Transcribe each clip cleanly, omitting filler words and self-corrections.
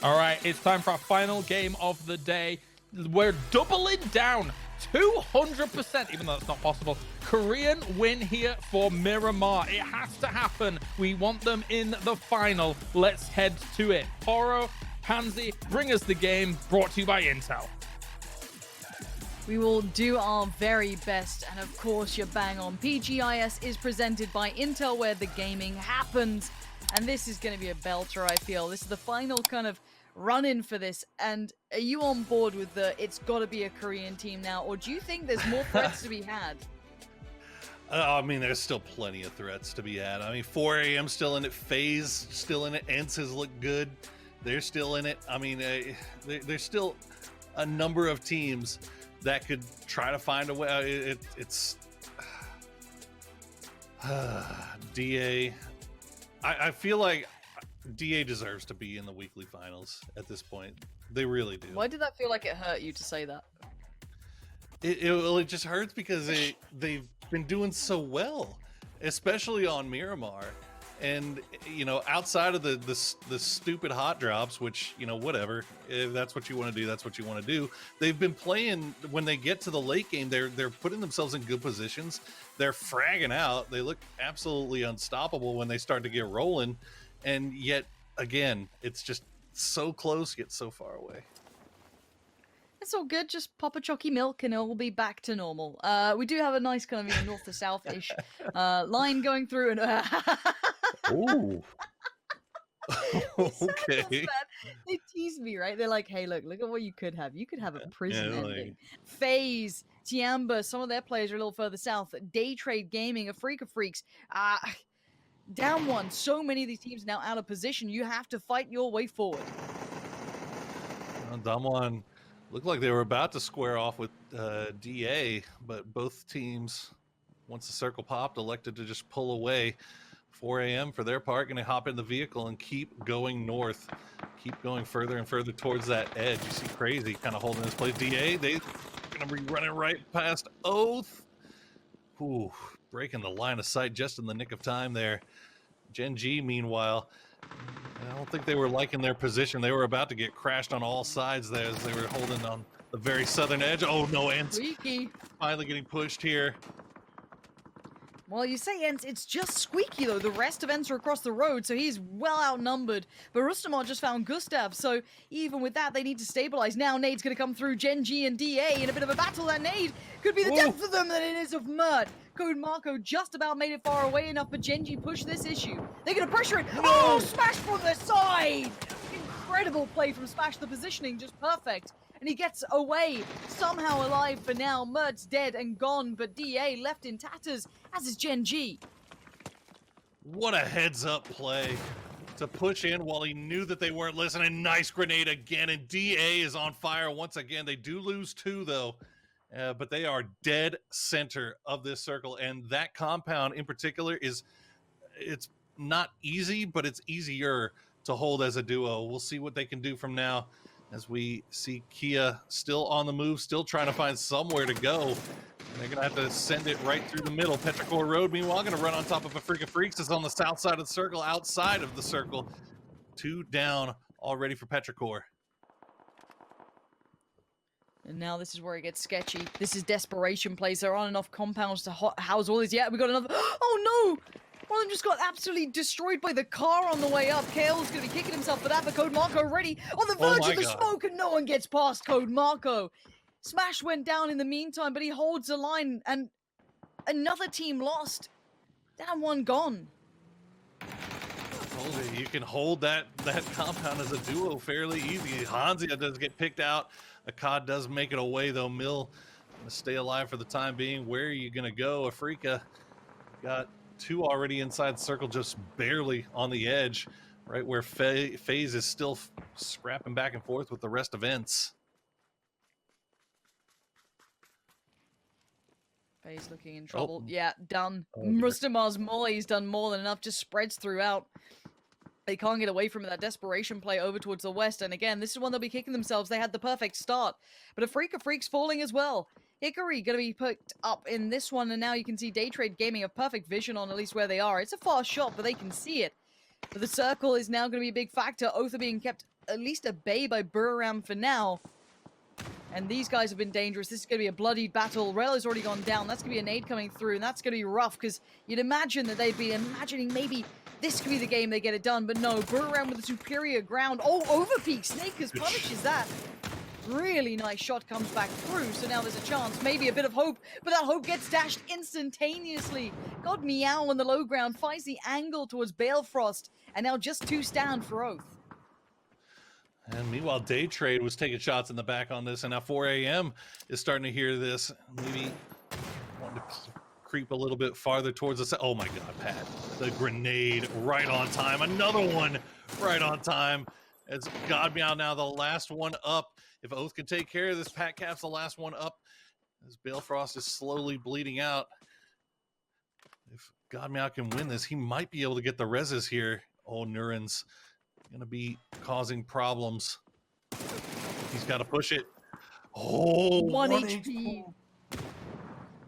All right, it's time for our final game of the day. We're doubling down 200%, even though it's not possible. Korean win here for Miramar. It has to happen. We want them in the final. Let's head to it. Poro, Pansy, bring us the game, brought to you by Intel. We will do our very best, and of course you're bang on. PGI.S is presented by Intel, where the gaming happens. And this is going to be a belter, I feel. This is the final kind of run-in for this. And are you on board with the, it's got to be a Korean team now? Or do you think there's more threats to be had? I mean, there's still plenty of threats to be had. I mean, 4 AM still in it. FaZe still in it. Ences look good. They're still in it. I mean, there's still a number of teams that could try to find a way. It's DA. I feel like DA deserves to be in the weekly finals at this point. They really do. Why did that feel like it hurt you to say that? It just hurts because they've been doing so well, especially on Miramar. And, you know, outside of the stupid hot drops, which, you know, whatever, if that's what you want to do, that's what you want to do. They've been playing, when they get to the late game, they're putting themselves in good positions. They're fragging out. They look absolutely unstoppable when they start to get rolling. And yet, again, it's just so close, yet so far away. It's all good. Just pop a chalky milk and it will be back to normal. We do have a nice kind of north to south-ish line going through. And Ooh. Okay. They tease me, right? They're like, hey, look at what you could have. You could have a prison ending. Like... FaZe, Tiamba, some of their players are a little further south. Day Trade Gaming, a Freak of Freaks. Down one. So many of these teams now out of position. You have to fight your way forward. Dumb one. Looked like they were about to square off with DA, but both teams, once the circle popped, elected to just pull away. 4 AM for their part, going to hop in the vehicle and keep going north. Keep going further and further towards that edge. You see Crazy kind of holding his place. DA, they're going to be running right past Oath. Ooh, breaking the line of sight just in the nick of time there. Gen.G, meanwhile, I don't think they were liking their position. They were about to get crashed on all sides there as they were holding on the very southern edge. Oh, no, Ents finally getting pushed here. Well, you say Ents, it's just Squeaky, though. The rest of Ents are across the road, so he's well outnumbered. But Rustamar just found Gustav, so even with that, they need to stabilize. Now Nade's going to come through Gen.G and DA in a bit of a battle. That Nade could be the death of them than it is of Mert. Code Marco just about made it far away enough, but Gen.G pushed this issue. They're going to pressure it. No! Oh, Smash from the side! Incredible play from Smash. The positioning just perfect. And he gets away, somehow alive for now. Mert's dead and gone, but DA left in tatters, as is Gen.G. What a heads-up play to push in while he knew that they weren't listening. Nice grenade again, and DA is on fire once again. They do lose 2, though, but they are dead center of this circle, and that compound in particular it's not easy, but it's easier to hold as a duo. We'll see what they can do from now. As we see Kia still on the move, still trying to find somewhere to go. And they're going to have to send it right through the middle. Petrichor Road, meanwhile, going to run on top of a Freak of Freaks. It's on the south side of the circle, outside of the circle. 2 down already for Petrichor. And now this is where it gets sketchy. This is desperation plays. There aren't enough compounds to house all these. Yeah, we got another. Oh, no! One of them just got absolutely destroyed by the car on the way up. Kale's going to be kicking himself for that, but Code Marco already on the verge of the smoke, and no one gets past Code Marco. Smash went down in the meantime, but he holds the line, and another team lost. Down 1 gone. You can hold that compound as a duo fairly easy. Hanzia does get picked out. Akkad does make it away, though. Mill going to stay alive for the time being. Where are you going to go? Afrika got 2 already inside the circle, just barely on the edge, right where FaZe is still scrapping back and forth with the rest of Ents. FaZe looking in trouble. Yeah, done. Rustamar's Molly's done more than enough, just spreads throughout. They can't get away from it. That desperation play over towards the west, and again, this is one they'll be kicking themselves. They had the perfect start, but a Freak of Freaks falling as well. Hickory going to be put up in this one, and now you can see Day Trade Gaming have perfect vision on at least where they are. It's a far shot, but they can see it. But the circle is now going to be a big factor. Oath are being kept at least a bay by Burram for now. And these guys have been dangerous. This is going to be a bloodied battle. Rail has already gone down. That's going to be a nade coming through, and that's going to be rough, because you'd imagine that they'd be imagining maybe this could be the game they get it done. But no, Burram with the superior ground. Oh, overpeak. Snakers punishes that. Really nice shot comes back through, so now there's a chance, maybe a bit of hope, but that hope gets dashed instantaneously. God Meow on the low ground finds the angle towards Balefrost, and now just 2 stand for Oath. And meanwhile, Day Trade was taking shots in the back on this, and now 4 a.m. is starting to hear this. Maybe want to creep a little bit farther towards the oh my god, Pat. The grenade right on time. Another one right on time. It's God Meow now the last one up. If Oath can take care of this, Pat Cap's the last one up. As Balefrost is slowly bleeding out. If God Meow can win this, he might be able to get the reses here. Oh, Nuren's gonna be causing problems. He's got to push it. Oh, 1 HP.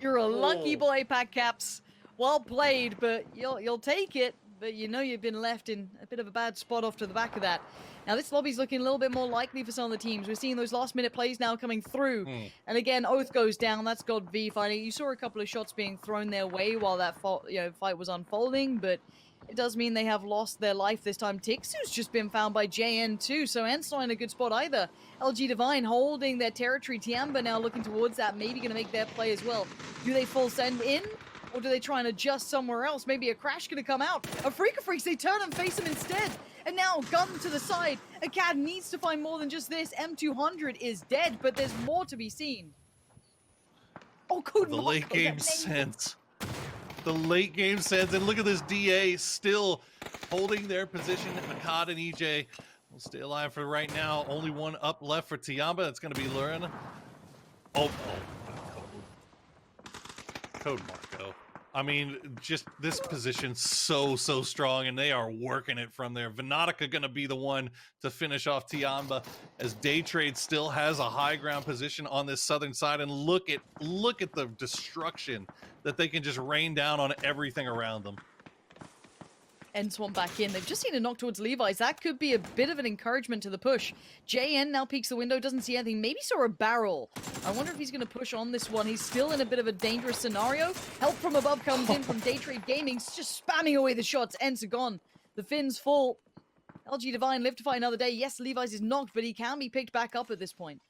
You're a lucky boy, Pat Caps. Well played, but you'll take it. But you know you've been left in a bit of a bad spot off to the back of that. Now this lobby's looking a little bit more likely for some of the teams. We're seeing those last-minute plays now coming through. And again, Oath goes down. That's God V fighting. You saw a couple of shots being thrown their way while that fight was unfolding, but it does mean they have lost their life this time. Tixu's just been found by JN too, so N's not in a good spot either. LG Divine holding their territory. Tiamba now looking towards that, maybe going to make their play as well. Do they full send in? Or do they try and adjust somewhere else? Maybe a crash going to come out. A Freak of Freaks, they turn and face him instead. And now, gun to the side. Acad needs to find more than just this. M200 is dead, but there's more to be seen. Oh, Code the Marco, late game sense. The late game sense. And look at this DA still holding their position. Acad and EJ will stay alive for right now. Only one up left for Tiamba. That's going to be Luren. Oh, Code Marco. I mean, just this position so strong, and they are working it from there. Venotica going to be the one to finish off Tiamba, as Day Trade still has a high ground position on this southern side. And look at the destruction that they can just rain down on everything around them. N-Swamp back in. They've just seen a knock towards Levi's. That could be a bit of an encouragement to the push. JN now peeks the window, doesn't see anything. Maybe saw a barrel. I wonder if he's going to push on this one. He's still in a bit of a dangerous scenario. Help from above comes in from Day Trade Gaming, just spamming away the shots. Ents are gone. The Finns fall. LG Divine live to fight another day. Yes, Levi's is knocked, but he can be picked back up at this point.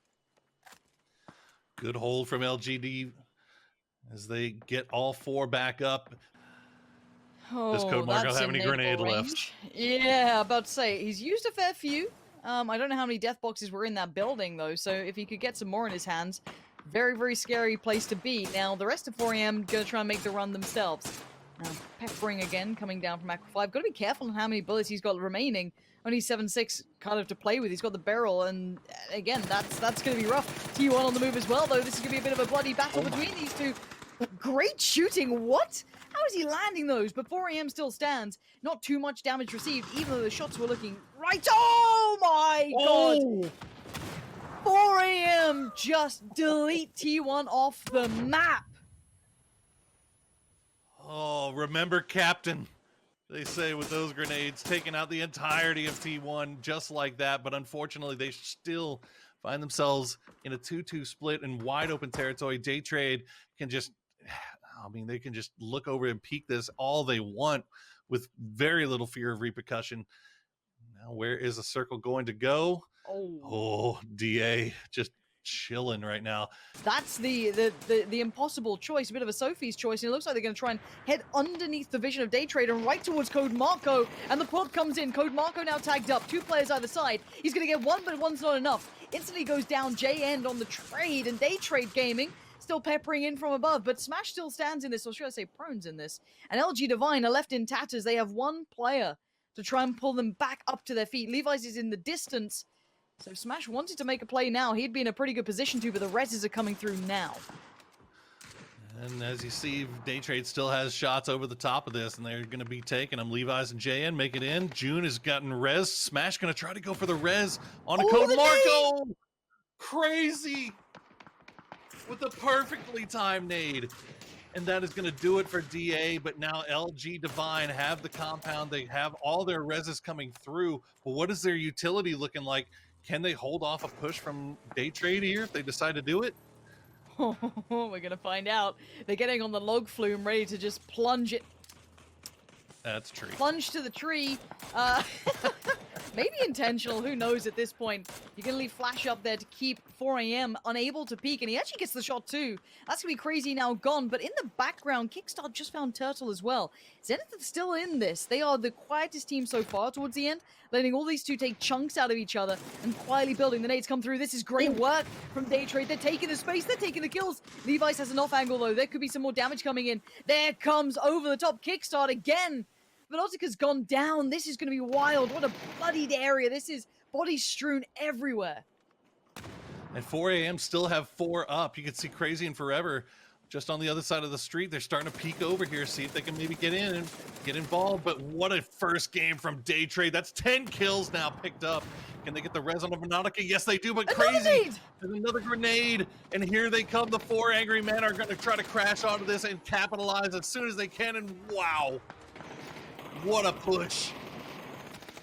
Good hold from LGD as they get all 4 back up. Does Code Marco have any grenade left? Yeah, about to say, he's used a fair few. I don't know how many death boxes were in that building, though, so if he could get some more in his hands, very scary place to be. Now, the rest of 4AM gonna try and make the run themselves. Now, peppering again, coming down from Aqua 5. Gotta be careful on how many bullets he's got remaining. Only 7.6 kind of to play with. He's got the barrel, and again, that's gonna be rough. T1 on the move as well, though. This is gonna be a bit of a bloody battle between these two. Great shooting, what? How is he landing those? But 4AM still stands. Not too much damage received, even though the shots were looking right. Oh my god! 4AM just delete T1 off the map. Oh, remember Captain, they say, with those grenades, taking out the entirety of T1 just like that. But unfortunately, they still find themselves in a 2-2 split in wide open territory. Day Trade can just, I mean, they can just look over and peek this all they want with very little fear of repercussion. Now, where is the circle going to go? Oh, DA just chilling right now. That's the impossible choice, a bit of a Sophie's choice, and it looks like they're going to try and head underneath the vision of Day Trade and right towards Code Marco, and the pod comes in. Code Marco now tagged up, 2 players either side. He's going to get one, but one's not enough. Instantly goes down J-End on the trade, and Day Trade Gaming still peppering in from above, but Smash still stands in this, or should I say Prones in this. And LG Divine are left in tatters. They have 1 player to try and pull them back up to their feet. Levi's is in the distance, so Smash wanted to make a play now. He'd be in a pretty good position to, but the reses are coming through now. And as you see, Day Trade still has shots over the top of this, and they're going to be taking them. Levi's and JN make it in. June has gotten res. Smash going to try to go for the res on a Code Marco. Crazy. With the perfectly timed nade. and that is going to do it for DA. But now LG Divine have the compound. They have all their reses coming through. But what is their utility looking like? Can they hold off a push from Day Trade here if they decide to do it? We're going to find out. They're getting on the log flume, ready to just plunge it. That's true. Plunge to the tree. Maybe intentional, who knows at this point. You're going to leave Flash up there to keep 4am unable to peek, and he actually gets the shot too. That's going to be crazy now gone, but in the background, Kickstart just found Turtle as well. Zenith is still in this. They are the quietest team so far towards the end, letting all these two take chunks out of each other and quietly building. The nades come through. This is great work from Day Trade. They're taking the space. They're taking the kills. Levi's has an off angle though. There could be some more damage coming in. There comes over the top Kickstart again. Velocica's gone down. This is going to be wild. What a bloodied area. This is bodies strewn everywhere. And 4am still have 4 up. You can see Crazy and Forever just on the other side of the street. They're starting to peek over here, see if they can maybe get in and get involved. But what a first game from Day Trade. That's 10 kills now picked up. Can they get the res on Veronica? Yes, they do, but Crazy has another grenade. And here they come. The 4 angry men are going to try to crash onto this and capitalize as soon as they can. And wow. What a push.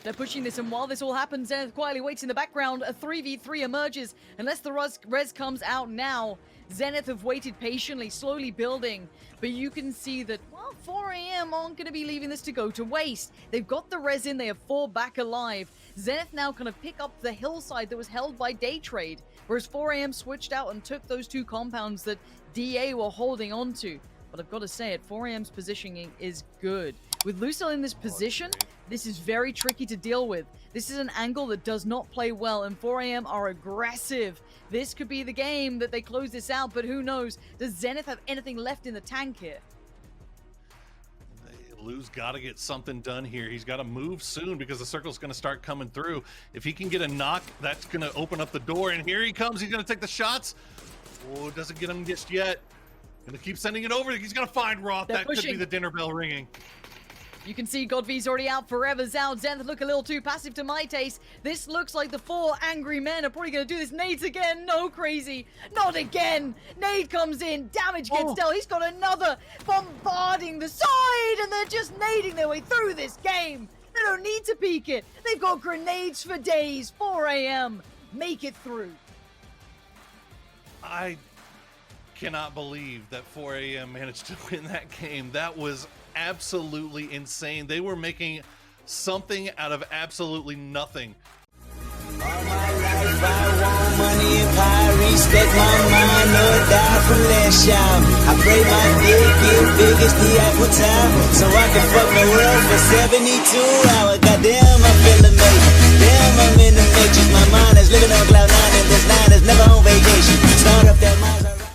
They're pushing this, and while this all happens, Zenith quietly waits in the background. A 3v3 emerges. Unless the res comes out now, Zenith have waited patiently, slowly building. But you can see that, well, 4am aren't going to be leaving this to go to waste. They've got the res in. They have 4 back alive. Zenith now kind of pick up the hillside that was held by Day Trade, whereas 4am switched out and took those 2 compounds that DA were holding onto. But I've got to say it, 4am's positioning is good. With Lucille in this position, this is very tricky to deal with. This is an angle that does not play well, and 4am are aggressive. This could be the game that they close this out, but who knows? Does Zenith have anything left in the tank here? Lou's got to get something done here. He's got to move soon because the circle's going to start coming through. If he can get a knock, that's going to open up the door, and here he comes. He's going to take the shots. Oh, doesn't get him just yet. Gonna keep sending it over. He's gonna find Roth. That could be the dinner bell ringing. You can see Godv's already out, Forever's out. Zenith look a little too passive to my taste. This looks like the 4 angry men are probably going to do this. Nades again. No, Crazy. Not again. Nade comes in. Damage gets dealt. He's got another bombarding the side, and they're just nading their way through this game. They don't need to peek it. They've got grenades for days. 4am. Make it through. I cannot believe that 4am managed to win that game. That was absolutely insane. They were making something out of absolutely nothing. All my life I want money and power, respect my mind, no die from last shot. I pray my dick get big as the Apple Tower, so I can fuck the world for 72 hours. Goddamn.